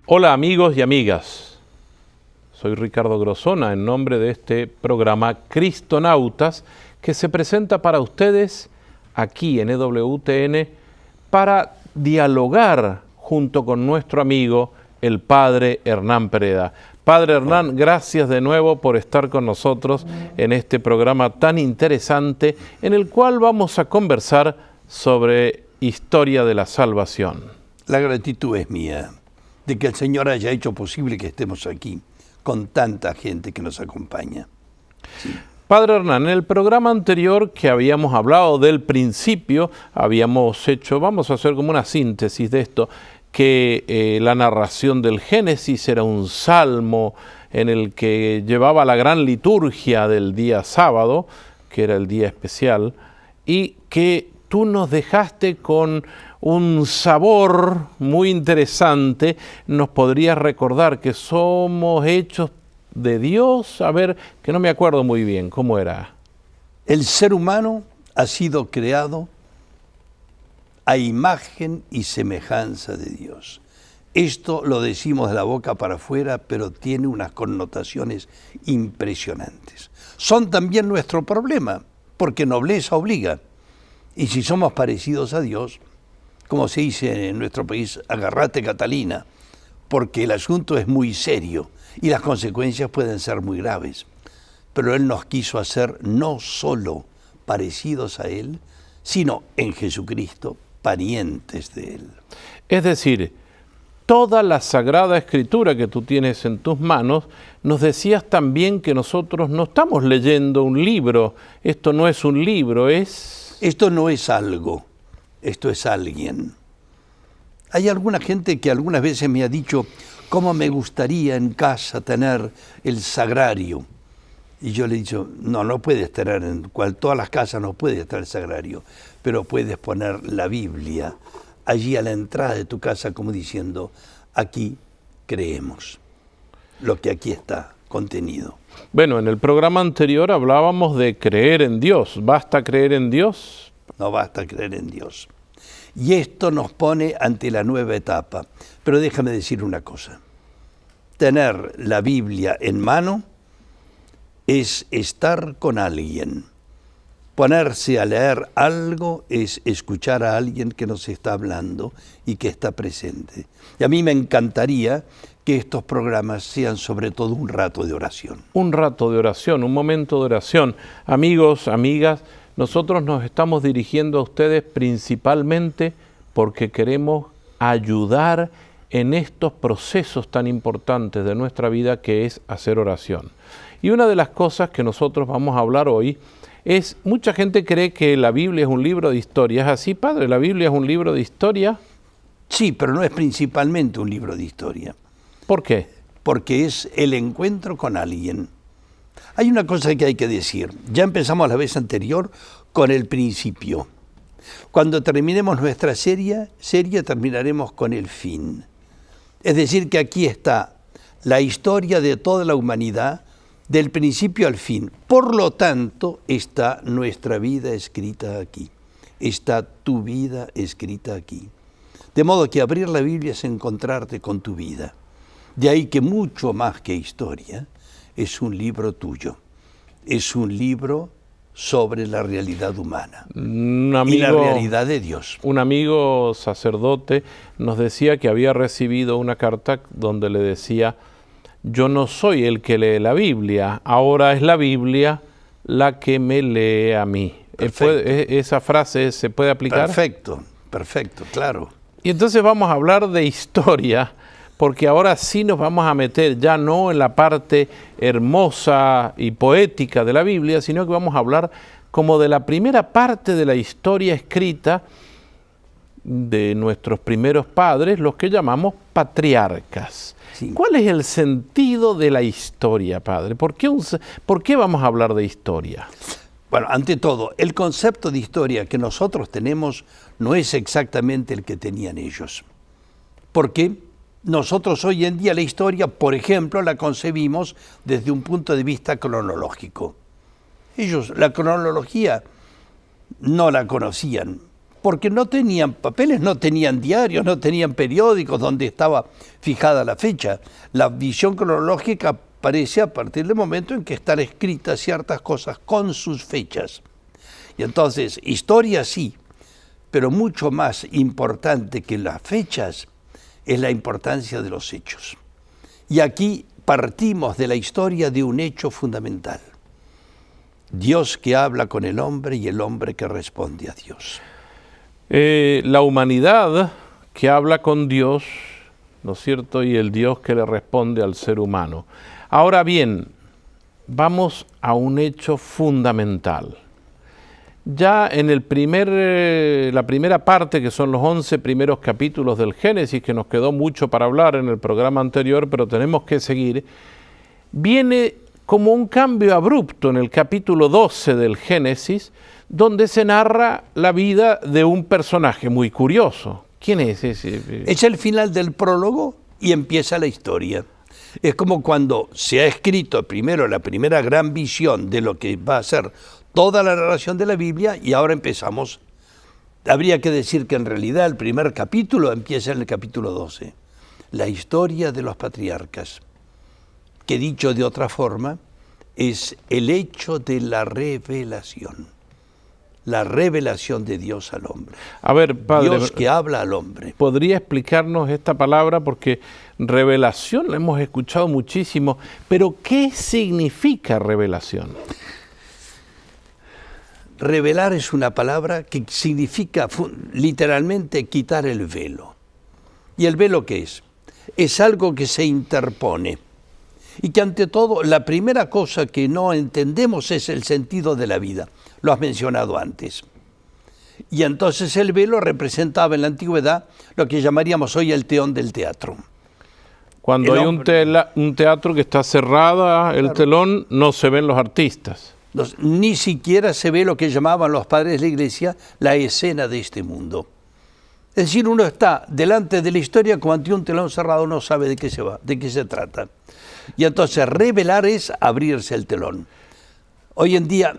Hola amigos y amigas, soy Ricardo Grosona en nombre de este programa Cristonautas que se presenta para ustedes aquí en EWTN para dialogar junto con nuestro amigo el Padre Hernán Pereda. Padre Hernán, gracias de nuevo por estar con nosotros en este programa tan interesante en el cual vamos a conversar sobre historia de la salvación. La gratitud es mía de que el Señor haya hecho posible que estemos aquí con tanta gente que nos acompaña. Sí. Padre Hernán, en el programa anterior que habíamos hablado del principio, vamos a hacer como una síntesis de esto, que la narración del Génesis era un salmo en el que llevaba la gran liturgia del día sábado, que era el día especial, y que tú nos dejaste con un sabor muy interesante. ¿Nos podrías recordar que somos hechos de Dios? A ver, que no me acuerdo muy bien, ¿cómo era? El ser humano ha sido creado a imagen y semejanza de Dios. Esto lo decimos de la boca para afuera, pero tiene unas connotaciones impresionantes. Son también nuestro problema, porque nobleza obliga. Y si somos parecidos a Dios, como se dice en nuestro país, agárrate Catalina, porque el asunto es muy serio y las consecuencias pueden ser muy graves. Pero Él nos quiso hacer no solo parecidos a Él, sino en Jesucristo, parientes de Él. Es decir, toda la Sagrada Escritura que tú tienes en tus manos, nos decías también que nosotros no estamos leyendo un libro. Esto no es un libro, Esto no es algo, esto es alguien. Hay alguna gente que algunas veces me ha dicho cómo me gustaría en casa tener el sagrario. Y yo le he dicho, no puedes tener, todas las casas no puedes estar el sagrario, pero puedes poner la Biblia allí a la entrada de tu casa como diciendo, aquí creemos lo que aquí está contenido. Bueno, en el programa anterior hablábamos de creer en Dios. ¿Basta creer en Dios? No basta creer en Dios. Y esto nos pone ante la nueva etapa. Pero déjame decir una cosa. Tener la Biblia en mano es estar con alguien. Ponerse a leer algo es escuchar a alguien que nos está hablando y que está presente. Y a mí me encantaría que estos programas sean sobre todo un rato de oración. Un rato de oración, un momento de oración. Amigos, amigas, nosotros nos estamos dirigiendo a ustedes principalmente porque queremos ayudar en estos procesos tan importantes de nuestra vida que es hacer oración. Y una de las cosas que nosotros vamos a hablar hoy es, mucha gente cree que la Biblia es un libro de historia. ¿Es así, padre? ¿La Biblia es un libro de historia? Sí, pero no es principalmente un libro de historia. ¿Por qué? Porque es el encuentro con alguien. Hay una cosa que hay que decir. Ya empezamos la vez anterior con el principio. Cuando terminemos nuestra serie terminaremos con el fin. Es decir, que aquí está la historia de toda la humanidad, del principio al fin. Por lo tanto, está nuestra vida escrita aquí. Está tu vida escrita aquí. De modo que abrir la Biblia es encontrarte con tu vida. De ahí que mucho más que historia, es un libro tuyo. Es un libro sobre la realidad humana y la realidad de Dios. Un amigo sacerdote nos decía que había recibido una carta donde le decía: yo no soy el que lee la Biblia, ahora es la Biblia la que me lee a mí. ¿Esa frase se puede aplicar? Perfecto, claro. Y entonces vamos a hablar de historia, porque ahora sí nos vamos a meter ya no en la parte hermosa y poética de la Biblia, sino que vamos a hablar como de la primera parte de la historia escrita de nuestros primeros padres, los que llamamos patriarcas. Sí. ¿Cuál es el sentido de la historia, padre? ¿Por qué vamos a hablar de historia? Bueno, ante todo, el concepto de historia que nosotros tenemos no es exactamente el que tenían ellos. ¿Por qué? Nosotros hoy en día la historia, por ejemplo, la concebimos desde un punto de vista cronológico. Ellos la cronología no la conocían. porque no tenían papeles, no tenían diarios, no tenían periódicos donde estaba fijada la fecha. La visión cronológica aparece a partir del momento en que están escritas ciertas cosas con sus fechas. Y entonces, historia sí, pero mucho más importante que las fechas es la importancia de los hechos. Y aquí partimos de la historia de un hecho fundamental. Dios que habla con el hombre y el hombre que responde a Dios. La humanidad que habla con Dios, ¿no es cierto? Y el Dios que le responde al ser humano. Ahora bien, vamos a un hecho fundamental. Ya en la primera parte, que son los 11 primeros capítulos del Génesis, que nos quedó mucho para hablar en el programa anterior, pero tenemos que seguir, viene como un cambio abrupto en el capítulo 12 del Génesis, donde se narra la vida de un personaje muy curioso. ¿Quién es ese? Es el final del prólogo y empieza la historia. Es como cuando se ha escrito primero la primera gran visión de lo que va a ser toda la narración de la Biblia y ahora empezamos. Habría que decir que en realidad el primer capítulo empieza en el capítulo 12. La historia de los patriarcas, que dicho de otra forma, es el hecho de la revelación de Dios al hombre. A ver, padre, Dios que habla al hombre. ¿Podría explicarnos esta palabra? Porque revelación la hemos escuchado muchísimo, pero ¿qué significa revelación? Revelar es una palabra que significa literalmente quitar el velo. ¿Y el velo qué es? Es algo que se interpone. Y que ante todo, la primera cosa que no entendemos es el sentido de la vida. Lo has mencionado antes. Y entonces el velo representaba en la antigüedad lo que llamaríamos hoy el teón del teatro. Cuando hay un teatro que está cerrada, el telón, no se ven los artistas. Ni siquiera se ve lo que llamaban los padres de la iglesia la escena de este mundo. Es decir, uno está delante de la historia como ante un telón cerrado, no sabe de qué se trata. Y entonces revelar es abrirse el telón. Hoy en día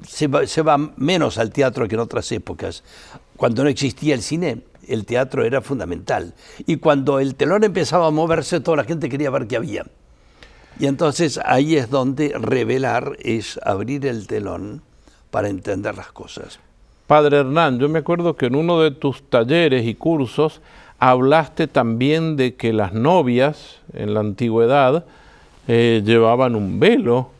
se va menos al teatro que en otras épocas. Cuando no existía el cine, el teatro era fundamental. Y cuando el telón empezaba a moverse, toda la gente quería ver qué había. Y entonces ahí es donde revelar es abrir el telón para entender las cosas. Padre Hernán, yo me acuerdo que en uno de tus talleres y cursos hablaste también de que las novias en la antigüedad llevaban un velo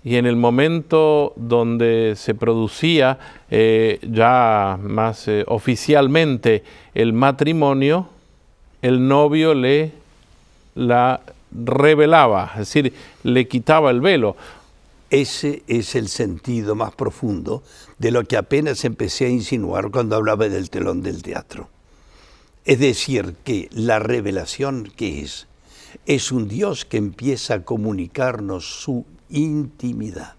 y en el momento donde se producía ya más oficialmente el matrimonio, el novio la revelaba, es decir, le quitaba el velo. Ese es el sentido más profundo de lo que apenas empecé a insinuar cuando hablaba del telón del teatro. Es decir, que la revelación, ¿qué es? Es un Dios que empieza a comunicarnos su intimidad.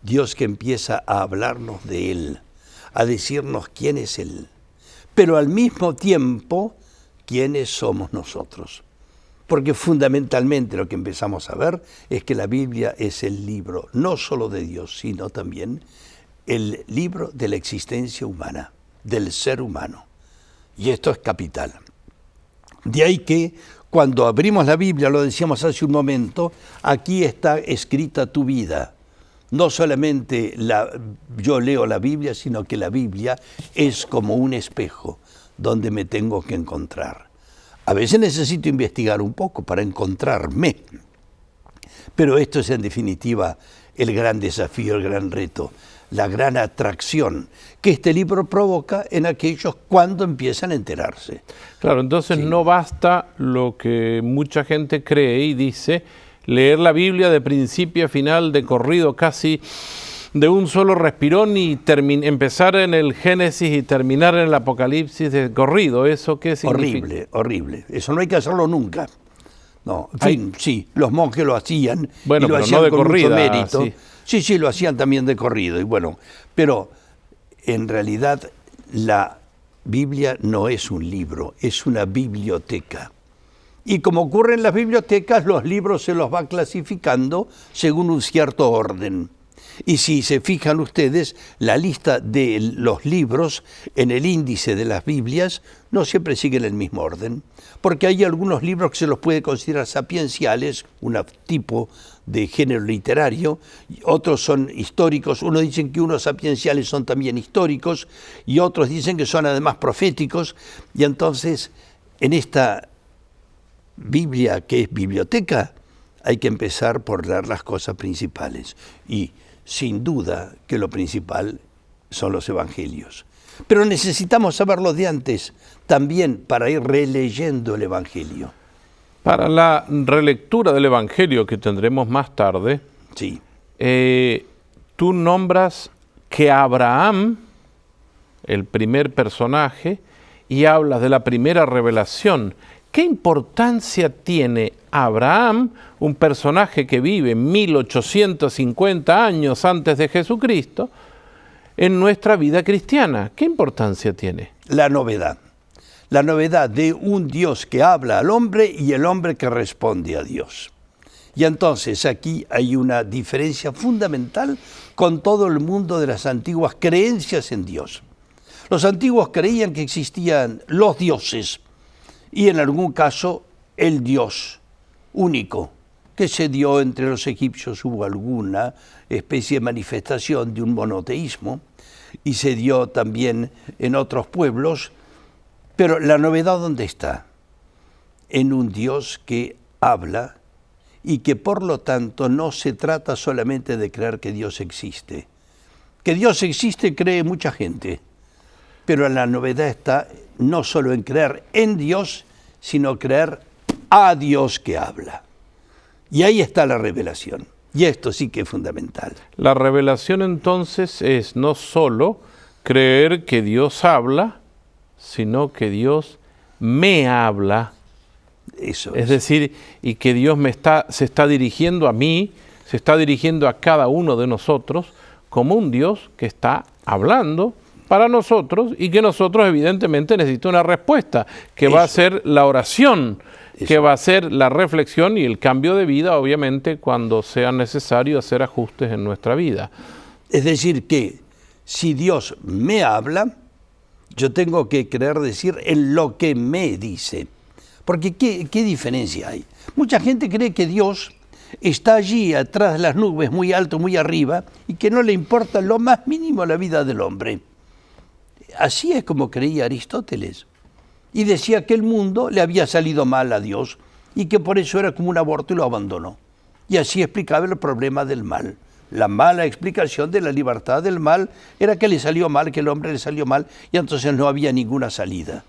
Dios que empieza a hablarnos de Él, a decirnos quién es Él, pero al mismo tiempo, quiénes somos nosotros. Porque fundamentalmente lo que empezamos a ver es que la Biblia es el libro no solo de Dios, sino también el libro de la existencia humana, del ser humano. Y esto es capital. De ahí que cuando abrimos la Biblia, lo decíamos hace un momento, aquí está escrita tu vida. No solamente yo leo la Biblia, sino que la Biblia es como un espejo donde me tengo que encontrar. A veces necesito investigar un poco para encontrarme, pero esto es en definitiva el gran desafío, el gran reto, la gran atracción que este libro provoca en aquellos cuando empiezan a enterarse. Claro, entonces sí. No basta lo que mucha gente cree y dice, leer la Biblia de principio a final, de corrido casi de un solo respirón y empezar en el Génesis y terminar en el Apocalipsis de corrido. ¿Eso qué significa? Horrible, horrible. Eso no hay que hacerlo nunca. No, en fin, sí, los monjes lo hacían, bueno, y lo pero hacían no de con corrida, mucho mérito. Sí. Sí, lo hacían también de corrido. Y bueno, pero en realidad la Biblia no es un libro, es una biblioteca. Y como ocurre en las bibliotecas, los libros se los va clasificando según un cierto orden. Y si se fijan ustedes, la lista de los libros en el índice de las Biblias no siempre siguen el mismo orden, porque hay algunos libros que se los puede considerar sapienciales, un tipo de género literario, y otros son históricos. Unos dicen que unos sapienciales son también históricos y otros dicen que son además proféticos. Y entonces, en esta Biblia que es biblioteca, hay que empezar por leer las cosas principales. Y sin duda que lo principal son los evangelios. Pero necesitamos saberlo de antes, también para ir releyendo el evangelio. Para la relectura del evangelio que tendremos más tarde, Sí. Tú nombras que Abraham, el primer personaje, y hablas de la primera revelación. ¿Qué importancia tiene Abraham, un personaje que vive 1850 años antes de Jesucristo, en nuestra vida cristiana? ¿Qué importancia tiene? La novedad de un Dios que habla al hombre y el hombre que responde a Dios. Y entonces aquí hay una diferencia fundamental con todo el mundo de las antiguas creencias en Dios. Los antiguos creían que existían los dioses y en algún caso el Dios único que se dio entre los egipcios. Hubo alguna especie de manifestación de un monoteísmo y se dio también en otros pueblos. Pero la novedad, ¿dónde está? En un Dios que habla y que por lo tanto no se trata solamente de creer que Dios existe. Que Dios existe cree mucha gente, pero la novedad está no solo en creer en Dios, sino creer a Dios que habla. Y ahí está la revelación. Y esto sí que es fundamental. La revelación entonces es no solo creer que Dios habla, sino que Dios me habla. Eso es decir, y que Dios se está dirigiendo a mí, se está dirigiendo a cada uno de nosotros como un Dios que está hablando para nosotros y que nosotros evidentemente necesitamos una respuesta, que va a ser la oración, que va a ser la reflexión y el cambio de vida, obviamente, cuando sea necesario hacer ajustes en nuestra vida. Es decir, que si Dios me habla, yo tengo que querer decir en lo que me dice. Porque ¿qué diferencia hay? Mucha gente cree que Dios está allí atrás de las nubes, muy alto, muy arriba, y que no le importa lo más mínimo la vida del hombre. Así es como creía Aristóteles. Y decía que el mundo le había salido mal a Dios y que por eso era como un aborto y lo abandonó. Y así explicaba el problema del mal. La mala explicación de la libertad del mal era que le salió mal, que el hombre le salió mal, y entonces no había ninguna salida.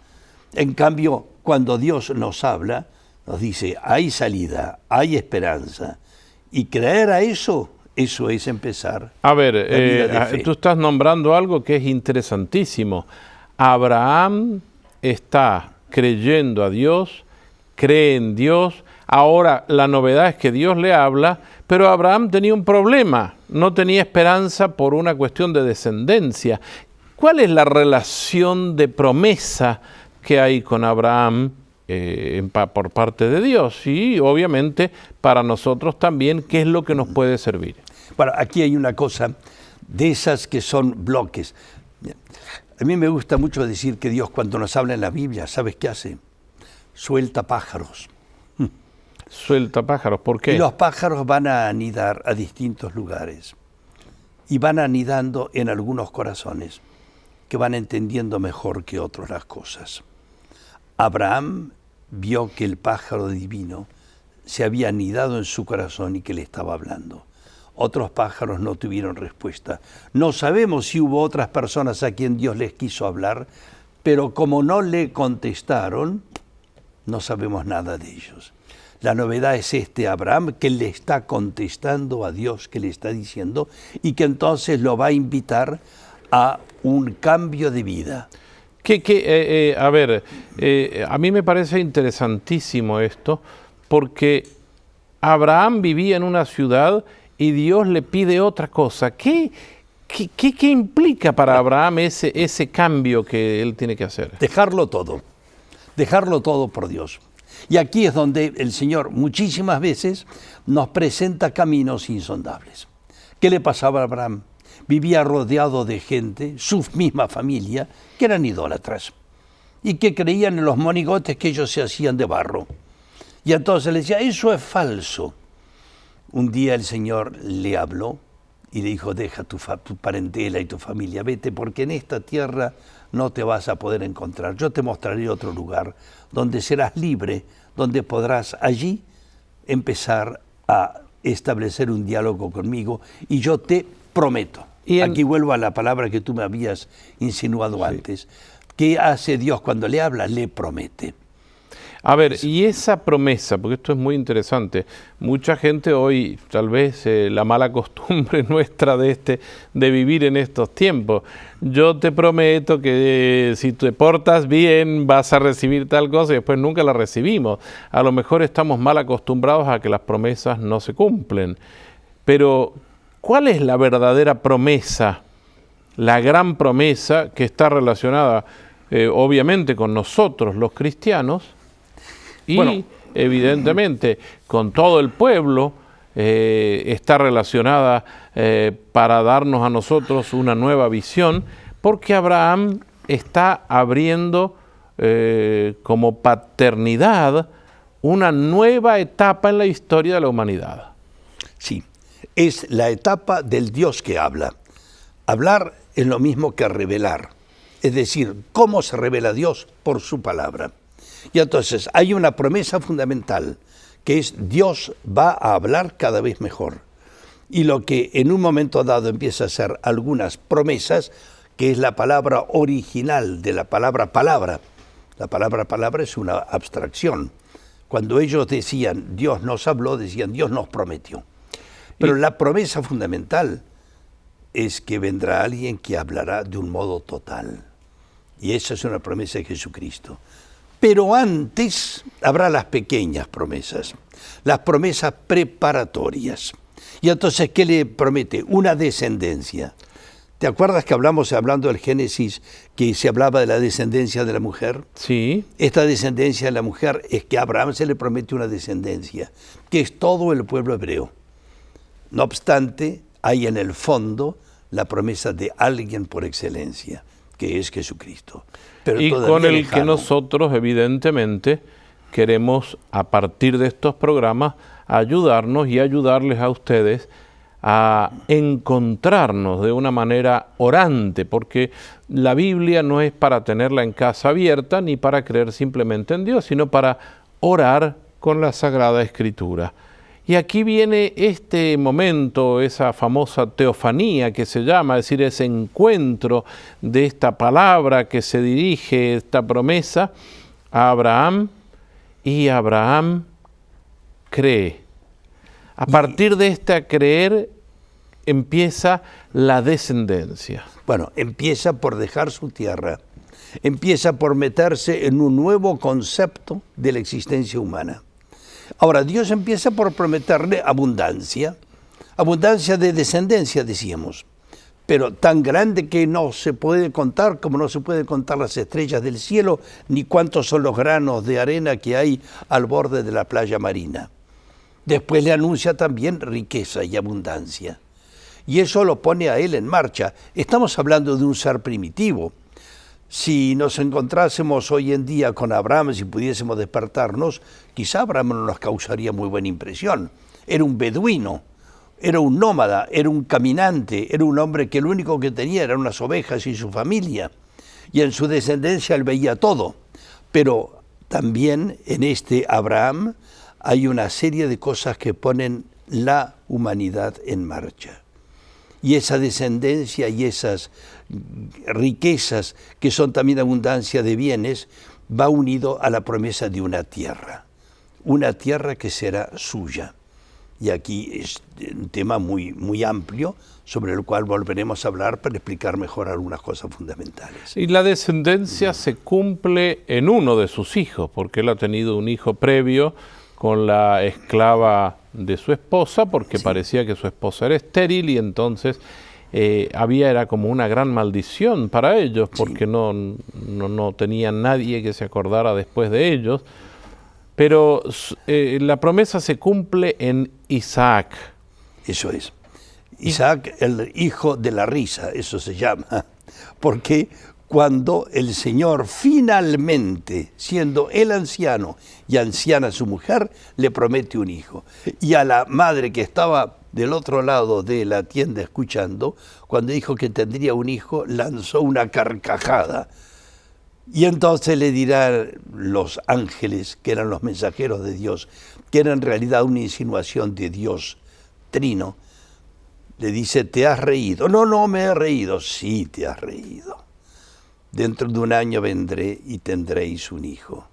En cambio, cuando Dios nos habla, nos dice, hay salida, hay esperanza. Y creer a eso es empezar. A ver, tú estás nombrando algo que es interesantísimo. Abraham está creyendo a Dios, cree en Dios. Ahora la novedad es que Dios le habla, pero Abraham tenía un problema, no tenía esperanza por una cuestión de descendencia. ¿Cuál es la relación de promesa que hay con Abraham por parte de Dios? Y obviamente para nosotros también, ¿qué es lo que nos puede servir? Bueno, aquí hay una cosa de esas que son bloques. A mí me gusta mucho decir que Dios, cuando nos habla en la Biblia, ¿sabes qué hace? Suelta pájaros. Suelta pájaros, ¿por qué? Y los pájaros van a anidar a distintos lugares. Y van anidando en algunos corazones que van entendiendo mejor que otros las cosas. Abraham vio que el pájaro divino se había anidado en su corazón y que le estaba hablando. Otros pájaros no tuvieron respuesta. No sabemos si hubo otras personas a quien Dios les quiso hablar, pero como no le contestaron, no sabemos nada de ellos. La novedad es Abraham, que le está contestando a Dios, que le está diciendo, y que entonces lo va a invitar a un cambio de vida. A mí me parece interesantísimo esto, porque Abraham vivía en una ciudad y Dios le pide otra cosa. ¿Qué implica para Abraham ese cambio que él tiene que hacer? Dejarlo todo por Dios. Y aquí es donde el Señor muchísimas veces nos presenta caminos insondables. ¿Qué le pasaba a Abraham? Vivía rodeado de gente, su misma familia, que eran idólatras y que creían en los monigotes que ellos se hacían de barro. Y entonces le decía, eso es falso. Un día el Señor le habló y le dijo, deja tu parentela y tu familia, vete, porque en esta tierra no te vas a poder encontrar. Yo te mostraré otro lugar donde serás libre, donde podrás allí empezar a establecer un diálogo conmigo y yo te prometo. Aquí vuelvo a la palabra que tú me habías insinuado antes. ¿Qué hace Dios cuando le habla? Le promete. A ver, y esa promesa, porque esto es muy interesante, mucha gente hoy, tal vez la mala costumbre nuestra de vivir en estos tiempos, yo te prometo que si te portas bien vas a recibir tal cosa y después nunca la recibimos. A lo mejor estamos mal acostumbrados a que las promesas no se cumplen, pero ¿cuál es la verdadera promesa, la gran promesa que está relacionada obviamente con nosotros los cristianos? Y bueno, evidentemente con todo el pueblo está relacionada para darnos a nosotros una nueva visión, porque Abraham está abriendo como paternidad una nueva etapa en la historia de la humanidad. Sí, es la etapa del Dios que habla. Hablar es lo mismo que revelar, es decir, ¿cómo se revela Dios? Por su palabra. Y entonces hay una promesa fundamental, que es Dios va a hablar cada vez mejor. Y lo que en un momento dado empieza a ser algunas promesas, que es la palabra original de la palabra palabra. La palabra palabra es una abstracción. Cuando ellos decían Dios nos habló, decían Dios nos prometió. Pero la promesa fundamental es que vendrá alguien que hablará de un modo total. Y esa es una promesa de Jesucristo. Pero antes habrá las pequeñas promesas, las promesas preparatorias. Y entonces, ¿qué le promete? Una descendencia. ¿Te acuerdas que hablando del Génesis, que se hablaba de la descendencia de la mujer? Sí. Esta descendencia de la mujer es que a Abraham se le promete una descendencia, que es todo el pueblo hebreo. No obstante, hay en el fondo la promesa de alguien por excelencia, que es Jesucristo. Pero y con el que nosotros, evidentemente, queremos, a partir de estos programas, ayudarnos y ayudarles a ustedes a encontrarnos de una manera orante, porque la Biblia no es para tenerla en casa abierta ni para creer simplemente en Dios, sino para orar con la Sagrada Escritura. Y aquí viene este momento, esa famosa teofanía que se llama, es decir, ese encuentro de esta palabra que se dirige, esta promesa, a Abraham, y Abraham cree. A partir de este creer empieza la descendencia. Bueno, empieza por dejar su tierra, empieza por meterse en un nuevo concepto de la existencia humana. Ahora, Dios empieza por prometerle abundancia de descendencia, decíamos, pero tan grande que no se puede contar, como no se pueden contar las estrellas del cielo, ni cuántos son los granos de arena que hay al borde de la playa marina. Después le anuncia también riqueza y abundancia, y eso lo pone a él en marcha. Estamos hablando de un ser primitivo. Si nos encontrásemos hoy en día con Abraham, si pudiésemos despertarnos, quizá Abraham no nos causaría muy buena impresión. Era un beduino, era un nómada, era un caminante, era un hombre que lo único que tenía eran unas ovejas y su familia. Y en su descendencia él veía todo. Pero también en este Abraham hay una serie de cosas que ponen la humanidad en marcha. Y esa descendencia y esas riquezas, que son también abundancia de bienes, va unido a la promesa de una tierra que será suya. Y aquí es un tema muy, muy amplio, sobre el cual volveremos a hablar para explicar mejor algunas cosas fundamentales. Y la descendencia se cumple en uno de sus hijos, porque él ha tenido un hijo previo con la esclava de su esposa, porque sí, parecía que su esposa era estéril, y entonces era como una gran maldición para ellos, porque sí, no tenían nadie que se acordara después de ellos. Pero la promesa se cumple en Isaac. Eso es. Isaac, el hijo de la risa, eso se llama, porque cuando el Señor finalmente, siendo él anciano y anciana su mujer, le promete un hijo. Y a la madre que estaba del otro lado de la tienda escuchando, cuando dijo que tendría un hijo, lanzó una carcajada. Y entonces le dirán los ángeles, que eran los mensajeros de Dios, que era en realidad una insinuación de Dios Trino, le dice, ¿te has reído? No, no me he reído. Sí, te has reído. Dentro de un año vendré y tendréis un hijo.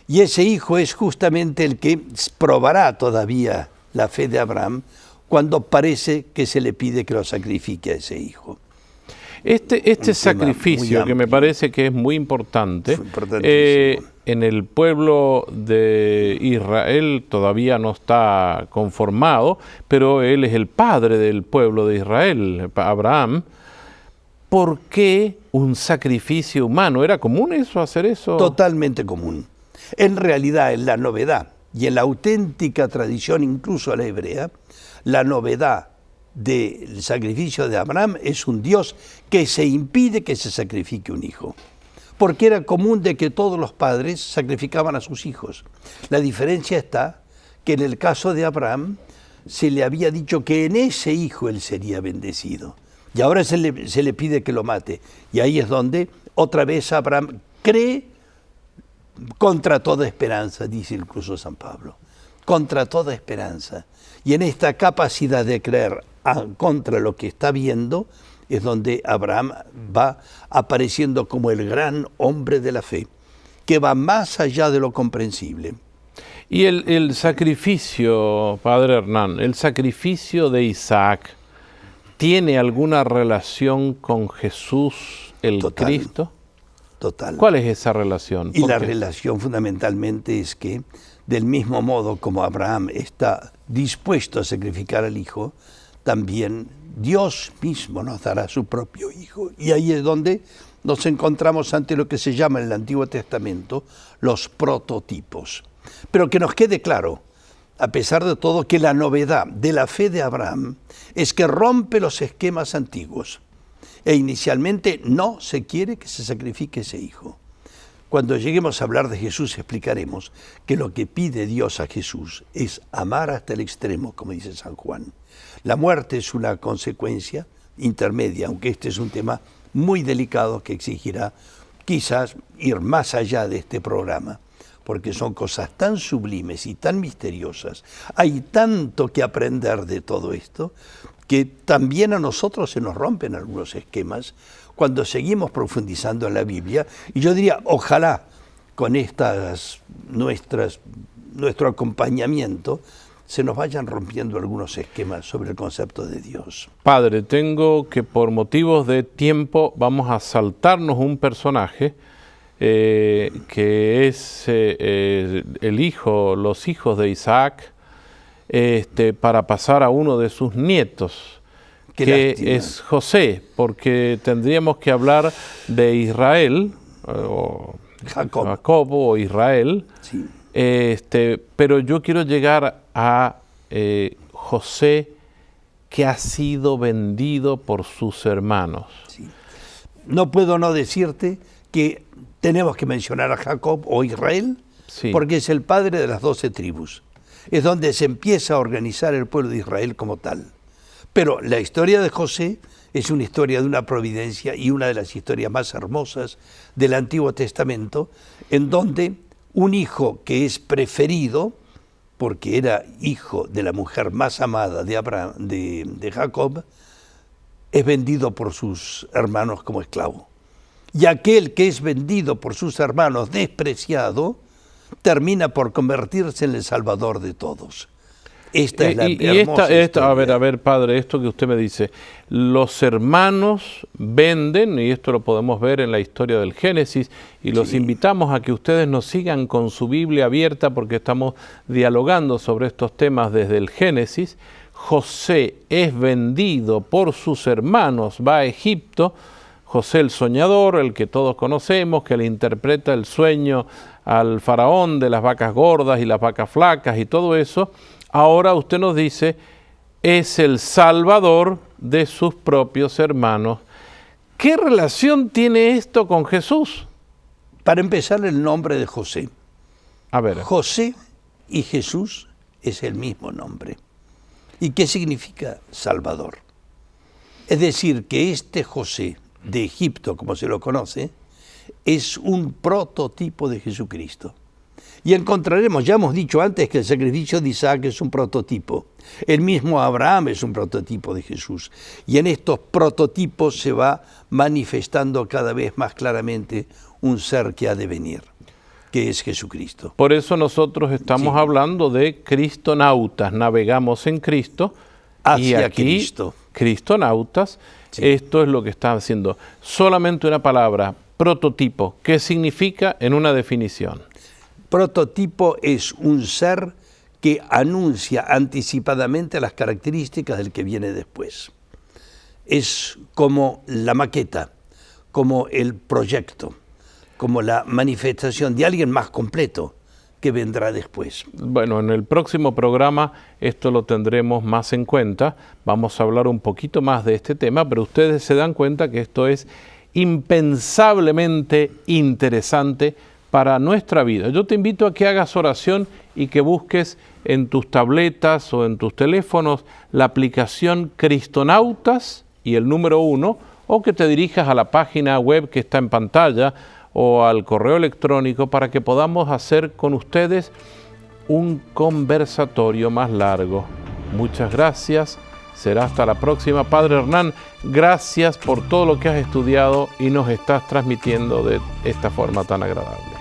Y ese hijo es justamente el que probará todavía la fe de Abraham cuando parece que se le pide que lo sacrifique a ese hijo. Este sacrificio, que me parece que es muy importante, en el pueblo de Israel todavía no está conformado, pero él es el padre del pueblo de Israel, Abraham. ¿Por qué un sacrificio humano? ¿Era común eso, hacer eso? Totalmente común. En realidad, en la novedad y en la auténtica tradición, incluso la hebrea, la novedad del sacrificio de Abraham es un Dios que se impide que se sacrifique un hijo. Porque era común de que todos los padres sacrificaban a sus hijos. La diferencia está que en el caso de Abraham se le había dicho que en ese hijo él sería bendecido. Y ahora se le pide que lo mate. Y ahí es donde otra vez Abraham cree contra toda esperanza, dice incluso San Pablo. Contra toda esperanza. Y en esta capacidad de creer contra lo que está viendo, es donde Abraham va apareciendo como el gran hombre de la fe, que va más allá de lo comprensible. Y el sacrificio, Padre Hernán, el sacrificio de Isaac, ¿tiene alguna relación con Jesús el Cristo? Total. ¿Cuál es esa relación? Y la relación fundamentalmente es que, del mismo modo como Abraham está dispuesto a sacrificar al hijo, también Dios mismo nos dará su propio hijo. Y ahí es donde nos encontramos ante lo que se llama en el Antiguo Testamento los prototipos. Pero que nos quede claro, a pesar de todo, que la novedad de la fe de Abraham es que rompe los esquemas antiguos. E inicialmente no se quiere que se sacrifique ese hijo. Cuando lleguemos a hablar de Jesús explicaremos que lo que pide Dios a Jesús es amar hasta el extremo, como dice San Juan. La muerte es una consecuencia intermedia, aunque este es un tema muy delicado que exigirá quizás ir más allá de este programa, porque son cosas tan sublimes y tan misteriosas. Hay tanto que aprender de todo esto, que también a nosotros se nos rompen algunos esquemas cuando seguimos profundizando en la Biblia. Y yo diría, ojalá con nuestro acompañamiento se nos vayan rompiendo algunos esquemas sobre el concepto de Dios. Padre, tengo que por motivos de tiempo vamos a saltarnos un personaje que es los hijos de Isaac, para pasar a uno de sus nietos, que es José, porque tendríamos que hablar de Israel, o Jacobo o Israel, sí. Pero yo quiero llegar a José, que ha sido vendido por sus hermanos. Sí. No puedo no decirte que tenemos que mencionar a Jacob o Israel, sí, porque es el padre de las 12 tribus. Es donde se empieza a organizar el pueblo de Israel como tal. Pero la historia de José es una historia de una providencia y una de las historias más hermosas del Antiguo Testamento, en donde un hijo que es preferido, porque era hijo de la mujer más amada de Abraham, de Jacob, es vendido por sus hermanos como esclavo. Y aquel que es vendido por sus hermanos despreciado, termina por convertirse en el salvador de todos. Esta es la hermosa historia. A ver, padre, esto que usted me dice, los hermanos venden, y esto lo podemos ver en la historia del Génesis, y los invitamos a que ustedes nos sigan con su Biblia abierta, porque estamos dialogando sobre estos temas desde el Génesis. José es vendido por sus hermanos, va a Egipto. José el soñador, el que todos conocemos, que le interpreta el sueño al faraón de las vacas gordas y las vacas flacas y todo eso. Ahora usted nos dice, es el Salvador de sus propios hermanos. ¿Qué relación tiene esto con Jesús? Para empezar, el nombre de José. A ver. José y Jesús es el mismo nombre. ¿Y qué significa Salvador? Es decir, que este José de Egipto, como se lo conoce, es un prototipo de Jesucristo. Y encontraremos, ya hemos dicho antes, que el sacrificio de Isaac es un prototipo. El mismo Abraham es un prototipo de Jesús. Y en estos prototipos se va manifestando cada vez más claramente un ser que ha de venir, que es Jesucristo. Por eso nosotros estamos hablando de cristonautas, navegamos en Cristo. Hacia y aquí, Cristo. Cristonautas, esto es lo que está haciendo. Solamente una palabra, prototipo. ¿Qué significa en una definición? Prototipo es un ser que anuncia anticipadamente las características del que viene después. Es como la maqueta, como el proyecto, como la manifestación de alguien más completo que vendrá después. Bueno, en el próximo programa esto lo tendremos más en cuenta. Vamos a hablar un poquito más de este tema, pero ustedes se dan cuenta que esto es impensablemente interesante para nuestra vida. Yo te invito a que hagas oración y que busques en tus tabletas o en tus teléfonos la aplicación Cristonautas y el número 1, o que te dirijas a la página web que está en pantalla o al correo electrónico para que podamos hacer con ustedes un conversatorio más largo. Muchas gracias. Será hasta la próxima. Padre Hernán, gracias por todo lo que has estudiado y nos estás transmitiendo de esta forma tan agradable.